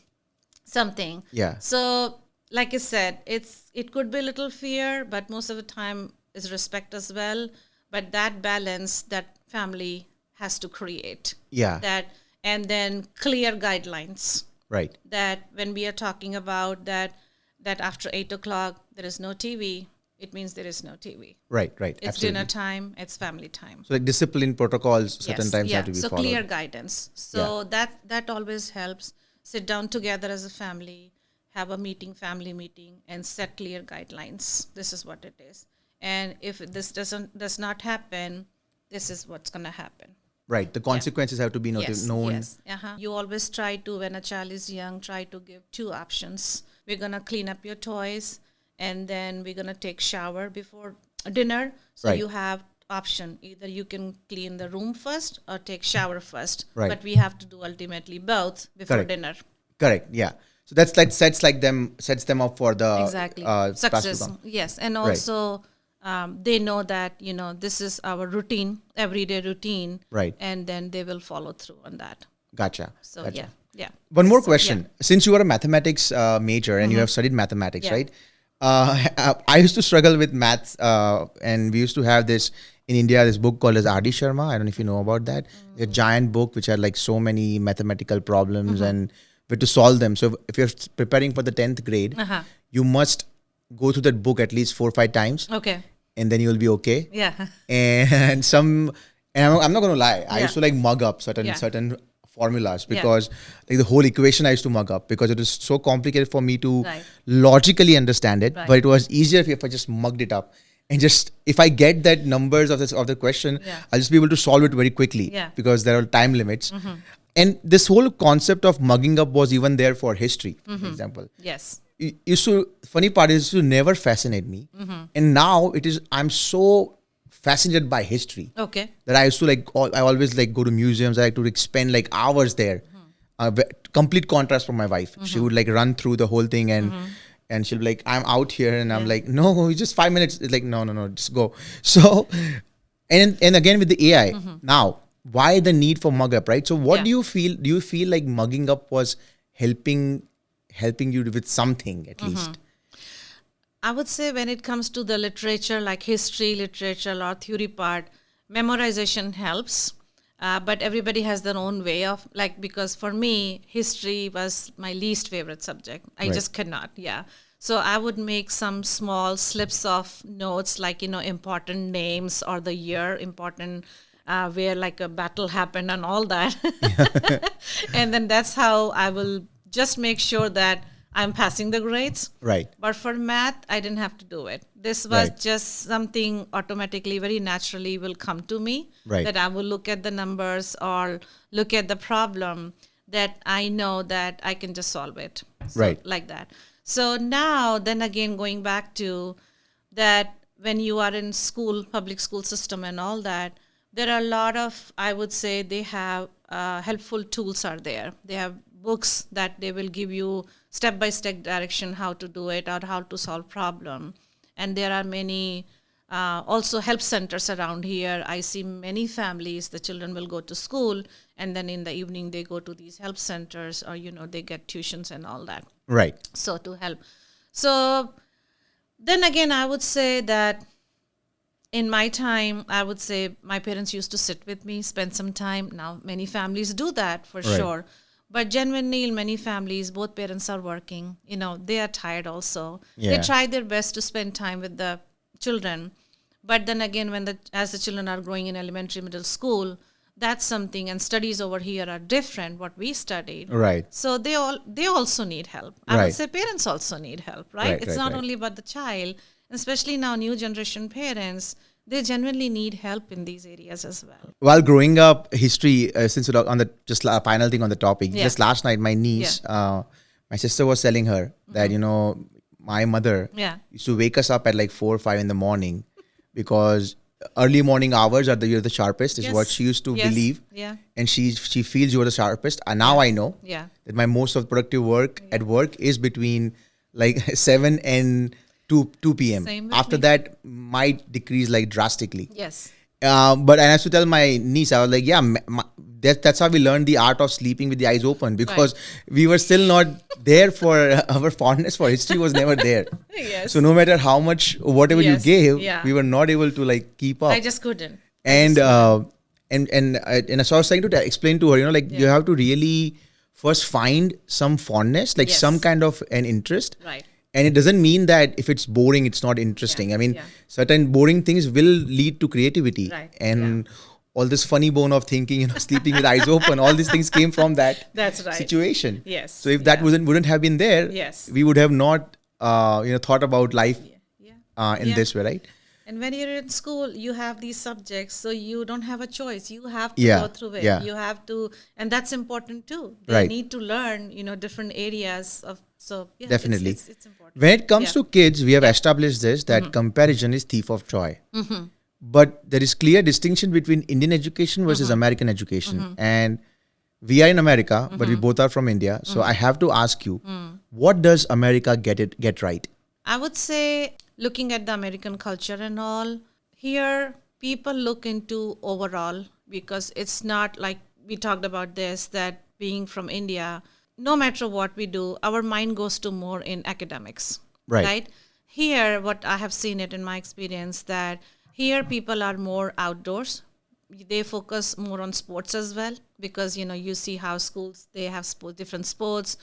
something. Yeah. So like I said, it could be a little fear, but most of the time is respect as well. But that balance that family has to create. Yeah. That, and then clear guidelines, Right. that when we are talking about that after 8 o'clock there is no TV, it means there is no TV. Right, right. It's Absolutely. dinner time, it's family time. So like discipline protocols certain Yes, times yeah. have to be So followed. clear guidance. So that always helps. Sit down together as a family, have a meeting, family meeting, and set clear guidelines. This is what it is. And if this does not happen, this is what's gonna happen. Right. The consequences have to be known. Yes. You always try to, when a child is young, try to give two options. We're gonna clean up your toys, and then we're gonna take shower before dinner. So Right. you have option, either you can clean the room first or take shower first. Right. But we have to do ultimately both before Correct. dinner. Correct. Yeah. So that's like sets them up for the Exactly. passive Success. com- Yes. And also they know that this is our routine, everyday routine. Right. And then they will follow through on that. Gotcha. So Gotcha. yeah. One more So, question. Since you are a mathematics major and you have studied mathematics, right? I used to struggle with maths, and we used to have this in India, this book called as R.D. Sharma. I don't know if you know about that. A giant book which had like so many mathematical problems and we had to solve them. So if you're preparing for the 10th grade, you must go through that book at least 4 or 5 times, Okay. and then you'll be okay. Yeah. And I'm not going to lie, I Yeah. used to like mug up certain Yeah. certain formulas because like the whole equation I used to mug up because it was so complicated for me to Right. logically understand it. Right. But it was easier if I just mugged it up and just if I get that numbers of the question, Yeah. I'll just be able to solve it very quickly because there are time limits. And this whole concept of mugging up was even there for history, for example. Yes. Used to funny part is it used to never fascinate me, and now I'm so fascinated by history Okay. that I used to I always like go to museums. I like to like spend like hours there. Complete contrast from my wife. She would like run through the whole thing and she'll be like, I'm out here, and I'm like, no, it's just 5 minutes. It's like, no, just go. So, and again with the AI now, why the need for mug up, right? So what do you feel? Do you feel like mugging up was helping you with something at least? I would say when it comes to the literature, like history, literature, or theory part, memorization helps. But everybody has their own way of, like, because for me, history was my least favorite subject. I just cannot, So I would make some small slips of notes, like, important names or the year, important where like a battle happened and all that. And then that's how I will just make sure that I'm passing the grades. Right. But for math, I didn't have to do it. This was Right. just something automatically, very naturally will come to me. Right. That I will look at the numbers or look at the problem that I know that I can just solve it. So, Right. like that. So now, then again, going back to that, when you are in school, public school system and all that, there are a lot of, I would say, they have helpful tools are there. They have books that they will give you step-by-step direction how to do it or how to solve problem. And there are many also help centers around here. I see many families, the children will go to school and then in the evening they go to these help centers or, they get tuitions and all that. Right. So to help. So then again, I would say that in my time, I would say my parents used to sit with me, spend some time. Now, many families do that for sure. But genuinely, in many families, both parents are working. They are tired also. They Yeah. try their best to spend time with the children. But then again, as the children are growing in elementary, middle school, that's something. And studies over here are different, what we studied. Right. So they also need help. I Right. would say parents also need help, right? Right, It's right, not right. only about the child, especially now new generation parents, they genuinely need help in these areas as well. While growing up, history, since we're on the final thing on the topic, Yeah. just last night, my niece, my sister was telling her that, my mother Yeah. used to wake us up at like 4 or 5 in the morning because early morning hours are you're the sharpest is what Yes. she used to Yes. believe. Yeah. And she feels you're the sharpest. And now I know Yeah. that my most of productive work at work is between like 7 and 2 p.m. Same with After me. that might decrease like drastically. Yes. But I have to tell my niece, I was like, yeah, that's how we learned the art of sleeping with the eyes open, because we were still not there for our fondness for history was never there. Yes. So no matter how much, whatever you Yes, gave, yeah. we were not able to like keep up. I just couldn't. And so I was trying to explain to her, like you have to really first find some fondness, like Yes. some kind of an interest. Right. And it doesn't mean that if it's boring, it's not interesting. I mean, yeah. certain boring things will lead to creativity. Right, And all this funny bone of thinking, sleeping with eyes open, all these things came from that That's right. situation. Yes, So if that wouldn't have been there, Yes. we would have not, thought about life Yeah. in this way, right? And when you're in school, you have these subjects, so you don't have a choice. You have to Yeah, go through it. yeah. You have to, and that's important too. They Right. need to learn, different areas of. So yeah, Definitely. it's important. When it comes Yeah. to kids, we have established this, that comparison is thief of joy. But there is clear distinction between Indian education versus American education. And we are in America, but we both are from India. So I have to ask you, what does America get right? I would say, looking at the American culture and all, here people look into overall, because it's not like we talked about this, that being from India, no matter what we do, our mind goes to more in academics. Right. Here, what I have seen it in my experience, that here people are more outdoors. They focus more on sports as well, because you see how schools, they have different sports.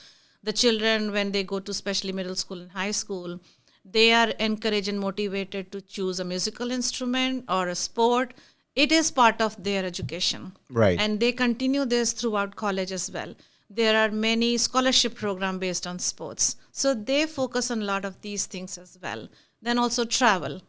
The children, when they go to especially middle school and high school, they are encouraged and motivated to choose a musical instrument or a sport. It is part of their education. Right. And they continue this throughout college as well. There are many scholarship programs based on sports. So they focus on a lot of these things as well. Then also travel.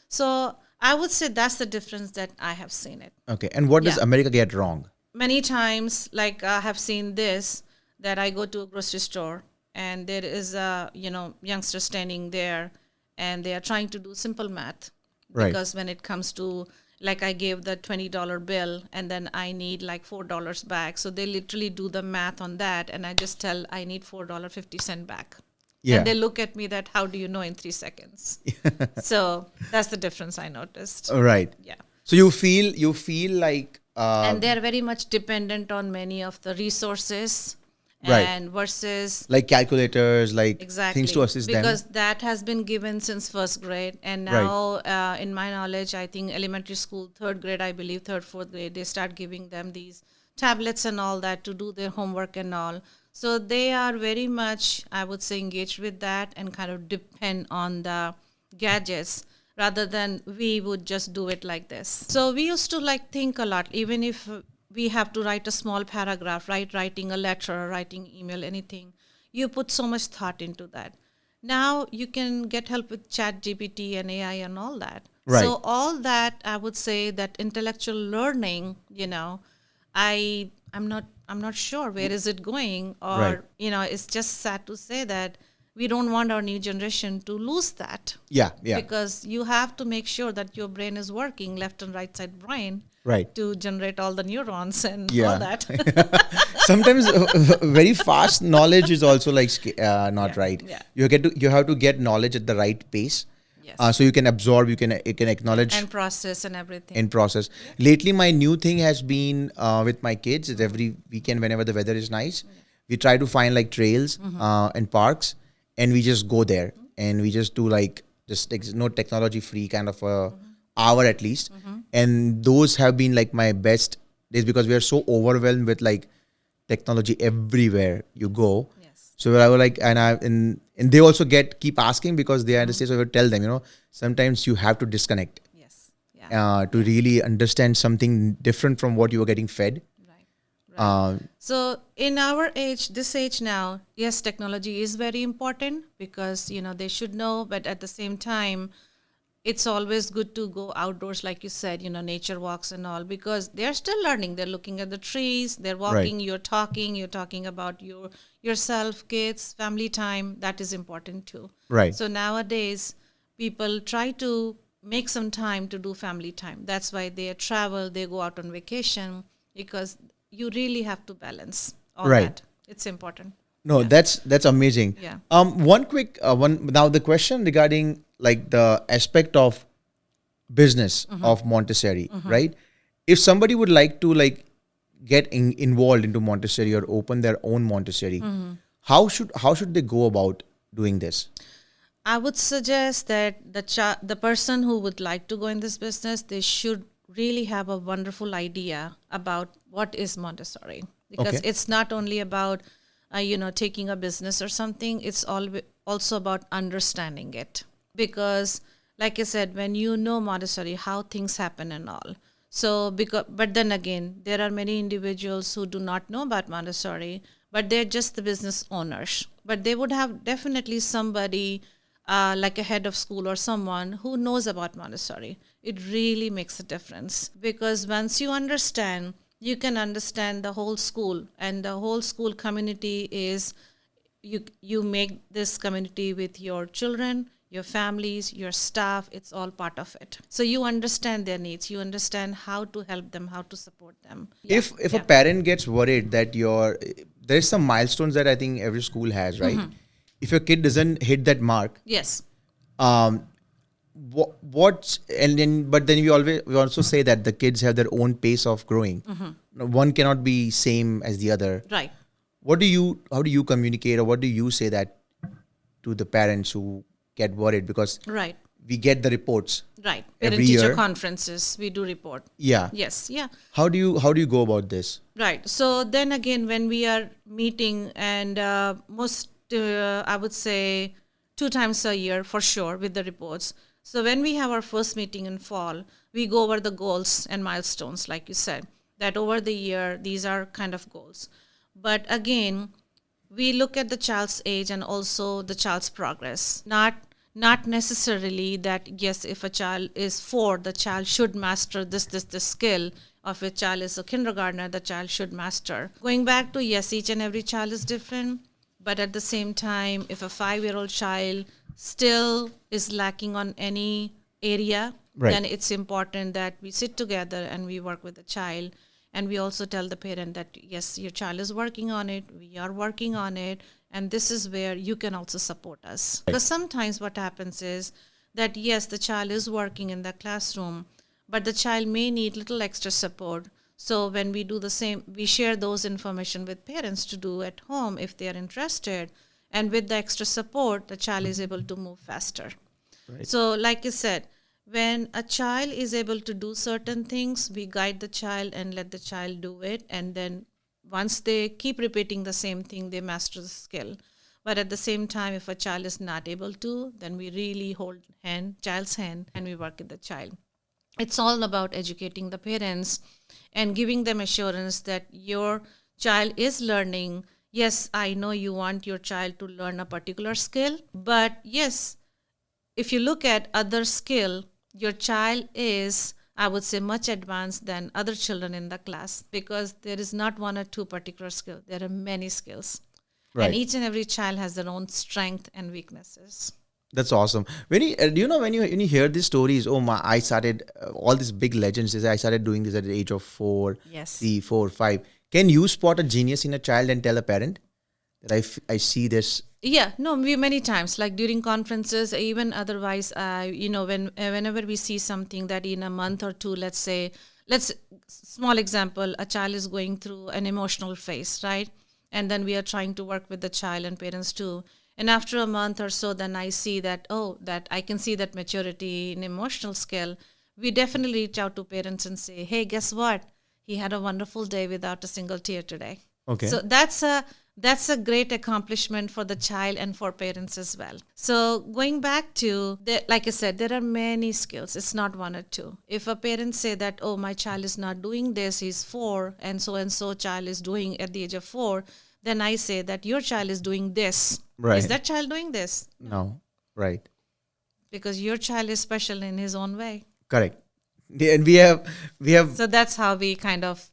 So I would say that's the difference that I have seen it. Okay. And what does Yeah. America get wrong? Many times, like I have seen this, that I go to a grocery store and there is a youngster standing there, and they are trying to do simple math. Right. Because when it comes to, like, I gave the $20 bill and then I need like $4 back, so they literally do the math on that, and I just tell I need $4.50 back. Yeah. And they look at me that, how do you know in 3 seconds? So that's the difference I noticed. Right. Yeah. So you feel like And they're very much dependent on many of the resources, Right. and versus like calculators, like exactly things to assist them. because that has been given since first grade, and now in my knowledge, I think elementary school, third grade, I believe third, fourth grade, they start giving them these tablets and all that to do their homework and all. So they are very much, I would say, engaged with that and kind of depend on the gadgets rather than we would just do it like this. So we used to like think a lot, even if we have to write a small paragraph, right? Writing a letter, writing email, anything. You put so much thought into that. Now you can get help with Chat GPT and AI and all that. Right. So all that, I would say that intellectual learning, I'm not sure where is it going, or Right. it's just sad to say that we don't want our new generation to lose that. Yeah. Because you have to make sure that your brain is working, left and right side brain, Right. to generate all the neurons and Yeah. all that. Sometimes very fast knowledge is also like not right. yeah. You have to get knowledge at the right pace. Yes. So you can absorb, you can acknowledge And process and everything. and process. Lately, my new thing has been with my kids. Is every weekend, whenever the weather is nice, we try to find like trails and parks, and we just go there and we just do like no technology free kind of a hour at least. And those have been like my best days, because we are so overwhelmed with like technology everywhere you go. Yes. So I was like, and they also keep asking, because they understand. So I would tell them, sometimes you have to disconnect Yes. Yeah. to really understand something different from what you were getting fed. Right. So in our age, this age now, yes, technology is very important, because they should know, but at the same time, it's always good to go outdoors, like you said, nature walks and all, because they're still learning. They're looking at the trees, they're walking, Right. you're talking about yourself, kids, family time. That is important too. Right. So nowadays, people try to make some time to do family time. That's why they travel, they go out on vacation, because you really have to balance all Right. that. It's important. No, that's amazing. Yeah. One quick one now. The question regarding like the aspect of business of Montessori, right? If somebody would like to like get involved into Montessori or open their own Montessori, how should they go about doing this? I would suggest that the person who would like to go in this business, they should really have a wonderful idea about what is Montessori, because Okay. it's not only about taking a business or something. It's also about understanding it, because, like I said, when you know Montessori, how things happen and all. So, but then again, there are many individuals who do not know about Montessori, but they're just the business owners. But they would have definitely somebody like a head of school or someone who knows about Montessori. It really makes a difference, because once you understand, you can understand the whole school, and the whole school community is, you make this community with your children, your families, your staff. It's all part of it. So you understand their needs, you understand how to help them, how to support them. If a parent gets worried that there's some milestones that I think every school has, right? If your kid doesn't hit that mark, Yes. um, what's and then but then we also say that the kids have their own pace of growing. One cannot be same as the other. Right. How do you communicate, or what do you say that to the parents who get worried, because Right. we get the reports Right. every Parent teacher year. conferences, we do report. Yeah. Yes. Yeah. How do you go about this? Right. So then again, when we are meeting, and I would say 2 times a year for sure with the reports. So when we have our first meeting in fall, we go over the goals and milestones, like you said, that over the year, these are kind of goals. But again, we look at the child's age and also the child's progress. Not necessarily that, yes, if a child is 4, the child should master this skill. Or if a child is a kindergartner, the child should master. Going back to, yes, each and every child is different, but at the same time, if a 5-year-old child still is lacking on any area, Right. then it's important that we sit together and we work with the child. And we also tell the parent that, yes, your child is working on it, we are working on it, and this is where you can also support us. Because sometimes what happens is that, yes, the child is working in the classroom, but the child may need little extra support. So when we do the same, we share those information with parents to do at home if they are interested. And with the extra support, the child is able to move faster. Right. So like you said, when a child is able to do certain things, we guide the child and let the child do it. And then once they keep repeating the same thing, they master the skill. But at the same time, if a child is not able to, then we really hold child's hand, and we work with the child. It's all about educating the parents and giving them assurance that your child is learning. Yes, I know you want your child to learn a particular skill, but yes, if you look at other skill, your child is, I would say, much advanced than other children in the class, because there is not one or two particular skills. There are many skills. Right. And each and every child has their own strength and weaknesses. That's awesome. When you do you know when you hear these stories, oh my, I started all these big legends. I started doing this at the age of 4, Yes. 3, 4, 5. Can you spot a genius in a child and tell a parent that I see this? Yeah, no, we many times, like during conferences, even otherwise, whenever we see something that in a month or two, small example, a child is going through an emotional phase, right? And then we are trying to work with the child and parents too. And after a month or so, then I see that, that I can see that maturity in emotional skill. We definitely reach out to parents and say, hey, guess what? He had a wonderful day without a single tear today. Okay. So that's a great accomplishment for the child and for parents as well. So going back to, like I said, there are many skills. It's not one or two. If a parent say that, oh, my child is not doing this, he's 4, and so child is doing at the age of 4, then I say that your child is doing this. Right. Is that child doing this? No. Right. Because your child is special in his own way. Correct. And we have So that's how we kind of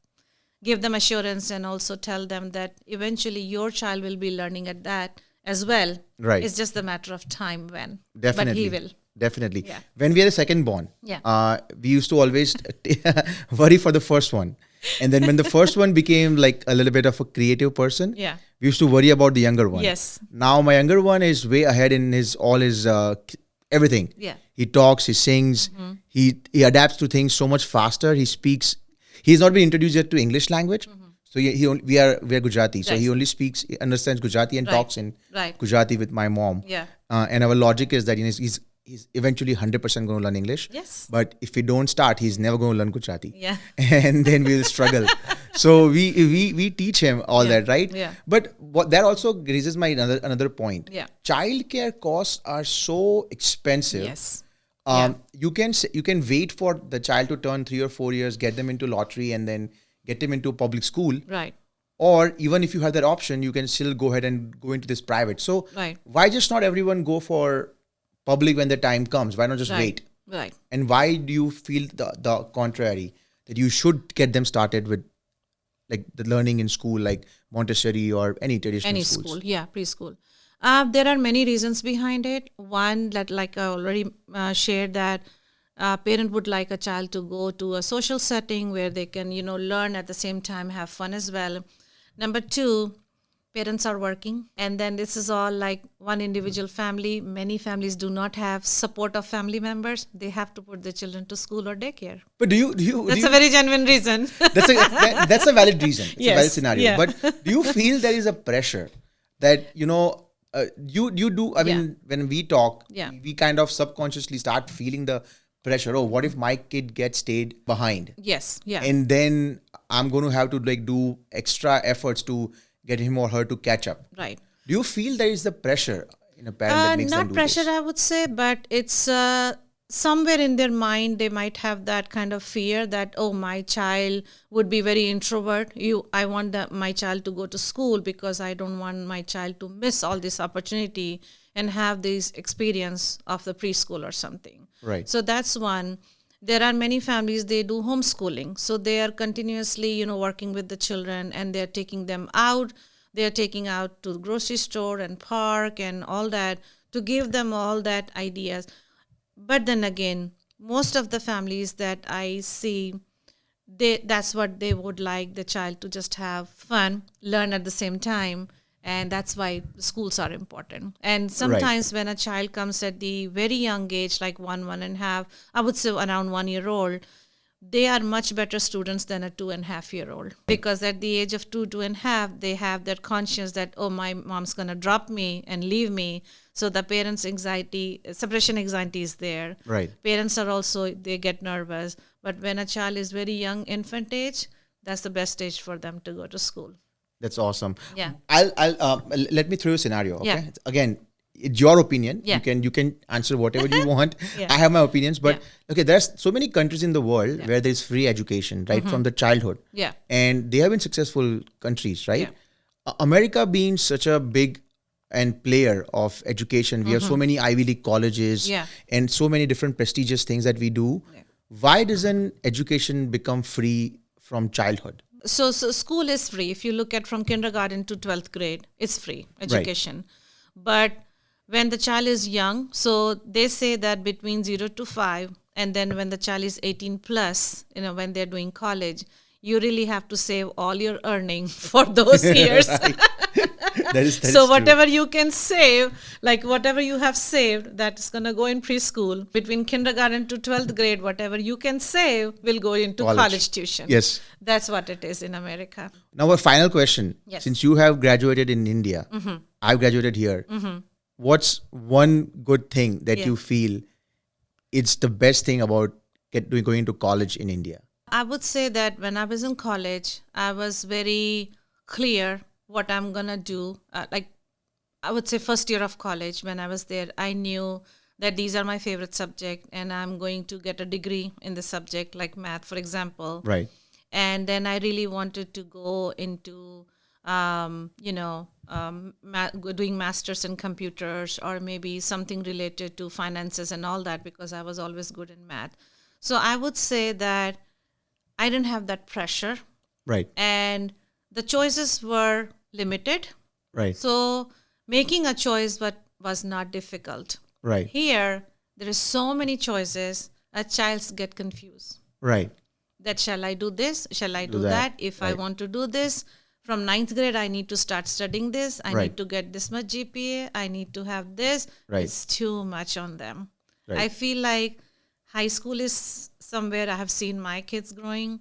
give them assurance and also tell them that eventually your child will be learning at that as well. Right. It's just a matter of time when. Definitely. But he will. Definitely. Yeah. When we are the second born, Yeah. we used to always worry for the first one. And then when the first one became like a little bit of a creative person, Yeah. we used to worry about the younger one. Yes. Now my younger one is way ahead in his all his everything. Yeah. He talks, he sings, he adapts to things so much faster. He speaks. He's not been introduced yet to English language. So we are Gujarati. So Right. he only speaks, he understands Gujarati and Right. talks in Right. Gujarati with my mom. Yeah. And our logic is that he's eventually 100% going to learn English. Yes. But if we don't start, he's never going to learn Gujarati. Yeah. And then we'll struggle. So we teach him all Yeah. that, right? Yeah. But what that also raises my another point. Yeah. Childcare costs are so expensive. Yes. You can wait for the child to turn 3 or 4 years, get them into lottery, and then get them into public school. Right. Or even if you have that option, you can still go ahead and go into this private. So Right. why just not everyone go for public when the time comes? Why not just Right. wait? Right. And why do you feel the contrary, that you should get them started with like the learning in school, like Montessori or any traditional Any schools? school, yeah, preschool. There are many reasons behind it. One, that like I already shared, that parent would like a child to go to a social setting where they can, learn at the same time, have fun as well. Number two, parents are working, and then this is all like one individual family. Many families do not have support of family members. They have to put their children to school or daycare. But do you? That's a very genuine reason. That's a valid reason. It's a valid Yes, scenario. yeah. But do you feel there is a pressure that you do? I mean, when we talk, Yeah. we kind of subconsciously start feeling the pressure. Oh, what if my kid gets stayed behind? Yes, yeah. And then I'm going to have to like do extra efforts to get him or her to catch up. Right. Do you feel there is the pressure in a parent that makes them Not do pressure, this? I would say, but it's somewhere in their mind they might have that kind of fear that, oh, my child would be very introvert. I want my child to go to school because I don't want my child to miss all this opportunity and have this experience of the preschool or something. Right. So that's one. There are many families, they do homeschooling. So they are continuously, working with the children, and they're taking them out. They're taking out to the grocery store and park and all that to give them all that ideas. But then again, most of the families that I see, that's what they would like the child to just have fun, learn at the same time. And that's why schools are important. And sometimes when a child comes at the very young age, like 1.5, I would say around 1 year old, they are much better students than a 2.5-year-old. Because at the age of 2.5, they have that conscience that, oh, my mom's going to drop me and leave me. So the parents' anxiety, separation anxiety is there. Right. Parents are also, they get nervous. But when a child is very young, infant age, that's the best age for them to go to school. That's awesome. Yeah. I'll let me throw a scenario. Okay. Yeah. Again, it's your opinion. Yeah. You can answer whatever you want. Yeah. I have my opinions, but Yeah. okay, there's so many countries in the world where there's free education, right, from the childhood. Yeah. And they have been successful countries, right? Yeah. America being such a big and player of education, we have so many Ivy League colleges Yeah. and so many different prestigious things that we do. Yeah. Why doesn't education become free from childhood? So school is free. If you look at from kindergarten to 12th grade, it's free education. But when the child is young, so they say that between 0 to 5, and then when the child is 18 plus, when they're doing college, you really have to save all your earning for those years. That is So true. whatever you can save, like whatever you have saved, that's going to go in preschool. Between kindergarten to 12th grade, whatever you can save will go into college tuition. Yes. That's what it is in America. Now, a final question. Yes. Since you have graduated in India, I've graduated here. What's one good thing that you feel it's the best thing about going to college in India? I would say that when I was in college, I was very clear what I'm going to do. Like I would say first year of college, when I was there, I knew that these are my favorite subject and I'm going to get a degree in the subject, like math, for example. Right. And then I really wanted to go into, doing masters in computers or maybe something related to finances and all that, because I was always good in math. So I would say that I didn't have that pressure. Right. And the choices were limited. Right. So making a choice was not difficult. Right. Here, there is so many choices, a child get confused. Right. That shall I do this? Shall I do that. that? If I Right. want to do this, from ninth grade, I need to start studying this. I Right. need to get this much GPA. I need to have this. Right. It's too much on them. Right. I feel like high school is somewhere I have seen my kids growing.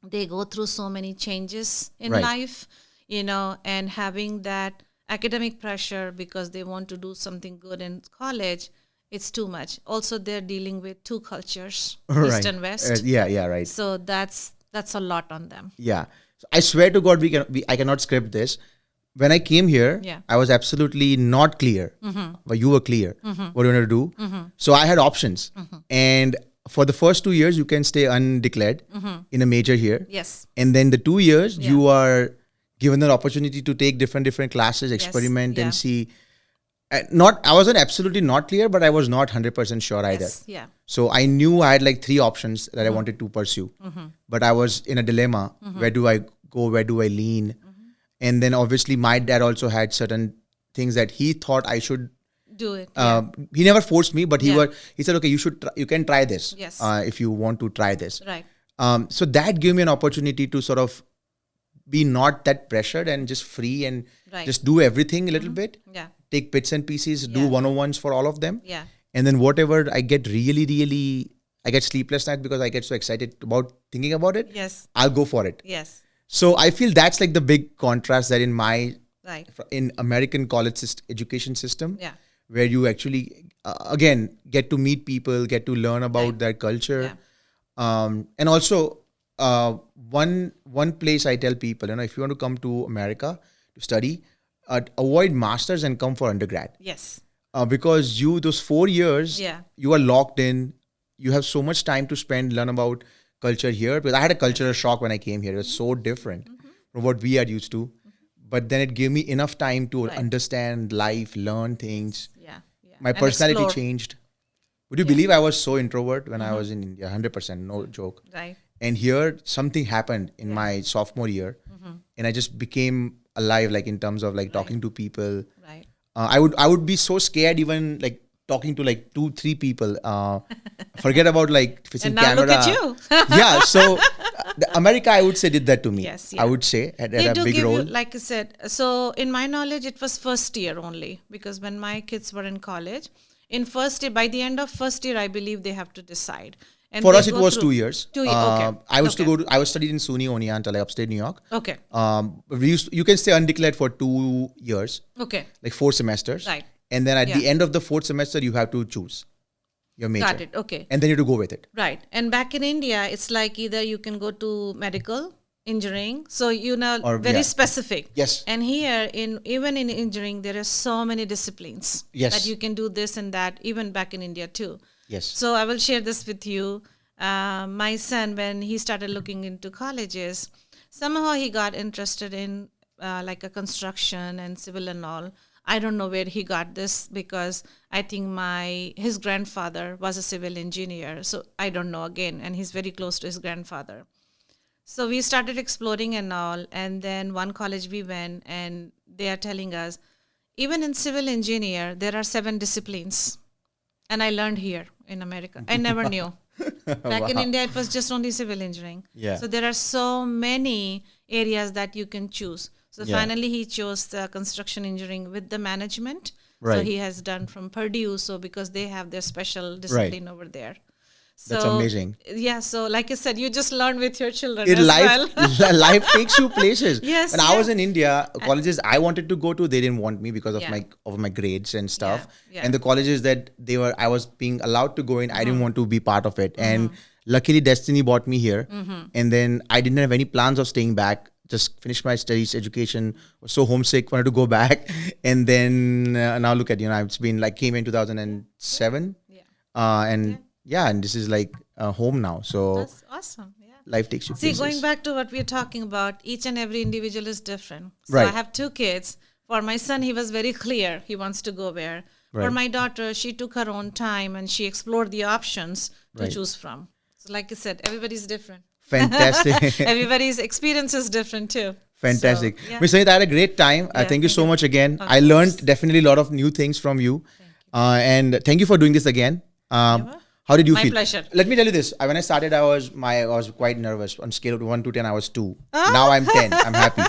They go through so many changes in Right. life, and having that academic pressure because they want to do something good in college, it's too much. Also, they're dealing with two cultures, Right. East and West. Yeah, right. So that's a lot on them. Yeah. So I swear to God, I cannot script this. When I came here, Yeah. I was absolutely not clear. But you were clear what you want to do. So I had options. And for the first 2 years, you can stay undeclared in a major here. Yes. And then the 2 years, Yeah. you are given an opportunity to take different classes, experiment, Yeah. and see. I wasn't absolutely not clear, but I was not 100% sure either. Yes. Yeah. So I knew I had like 3 options that I wanted to pursue. But I was in a dilemma. Where do I go? Where do I lean? And then obviously my dad also had certain things that he thought I should. Do it. He never forced me, but Yeah. he said, okay, you can try this. Yes. If you want to try this. Right. So that gave me an opportunity to sort of be not that pressured and just free and Right. just do everything a little bit. Yeah. Take bits and pieces, do Yeah. 101s for all of them. Yeah. And then whatever I get I get sleepless nights because I get so excited about thinking about it. Yes. I'll go for it. Yes. So I feel that's like the big contrast that Right. in American college education system, Yeah. where you actually, again, get to meet people, get to learn about Right. their culture. Yeah. And also, one place I tell people, if you want to come to America to study, avoid masters and come for undergrad. Yes. Because those 4 years, Yeah. you are locked in. You have so much time to spend, learn about culture here. Because I had a cultural shock when I came here. It was so different from what we are used to. But then it gave me enough time to Right. understand life, learn things. Yeah. Yeah. My And personality explore. changed. Would you believe I was so introvert when I was in India? 100%, no joke. Right. And here, something happened in my sophomore year. And I just became alive, like in terms of like talking to people. Right. I would be so scared even like talking to like 2-3 people. Forget about like facing And now camera. look at you. Yeah, so America, I would say, did that to me. Yes, I yeah. would say had They a do big give role. you, like I said. So in my knowledge, it was first year only because when my kids were in college, in first year, by the end of first year, I believe they have to decide. And For they us, it go was through- 2 years. 2 years. Okay. I was studied in SUNY Oneonta, like upstate New York. Okay. You can stay undeclared for 2 years, Okay. like 4 semesters. Right. And then at the Yeah. end of the 4th semester, you have to choose your major. Got it. Okay. And then you have to go with it. Right. And back in India, it's like either you can go to medical, engineering. So Or, very yeah. specific. Yes. And here, even in engineering, there are so many disciplines Yes. that you can do this and that. Even back in India too. Yes. So I will share this with you. My son, when he started looking into colleges, somehow he got interested in like a construction and civil and all. I don't know where he got this because I think his grandfather was a civil engineer. So I don't know again, and he's very close to his grandfather. So we started exploring and all, and then one college we went, and they are telling us, even in civil engineer, there are 7 disciplines. And I learned here in America. I never knew. Back in India, it was just only civil engineering. Yeah. So there are so many areas that you can choose. So Yeah. finally, he chose the construction engineering with the management. So Right. he has done from Purdue. So because they have their special discipline over there. So, That's amazing. Yeah. So like I said, you just learn with your children In as life, well. life takes you places. Yes, When I yeah. was in India, colleges I wanted to go to, they didn't want me because of Yeah. my grades and stuff. Yeah. And the colleges that I was being allowed to go in, I didn't want to be part of it. And luckily, destiny brought me here. And then I didn't have any plans of staying back. Just finished my studies, education. Was so homesick, wanted to go back. And then now look at it's been like came in 2007. Yeah. And this is like home now. So That's awesome. Yeah. life takes you See, places. going back to what we're talking about, each and every individual is different. So Right. I have 2 kids. For my son, he was very clear he wants to go where. For Right. my daughter, she took her own time and she explored the options to Right. choose from. So like I said, everybody's different. Fantastic. Everybody's experience is different too. Fantastic. So, yeah. Ms. Sangeeta, I had a great time. Yeah, thank you so thank you. much again. Of I learned course. definitely a lot of new things from you. And thank you for doing this again. How did you My feel? pleasure. Let me tell you this. When I started, I was quite nervous. On scale of 1 to 10, I was 2. Now I'm 10. I'm happy.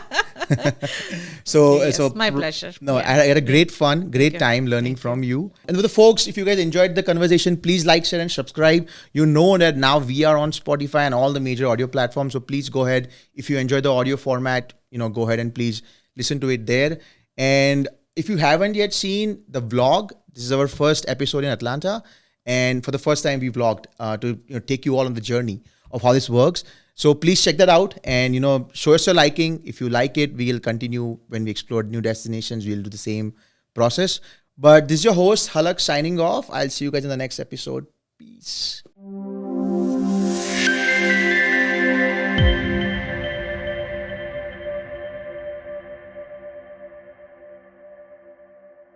Yes, my pleasure. No, Yeah. I had a great time learning from you. And with the folks, if you guys enjoyed the conversation, please like, share, and subscribe. You know that now we are on Spotify and all the major audio platforms. So please go ahead. If you enjoy the audio format, go ahead and please listen to it there. And if you haven't yet seen the vlog, this is our first episode in Atlanta. And for the first time, we vlogged to take you all on the journey of how this works. So please check that out and show us your liking. If you like it, we'll continue when we explore new destinations. We'll do the same process. But this is your host Halak signing off. I'll see you guys in the next episode. Peace.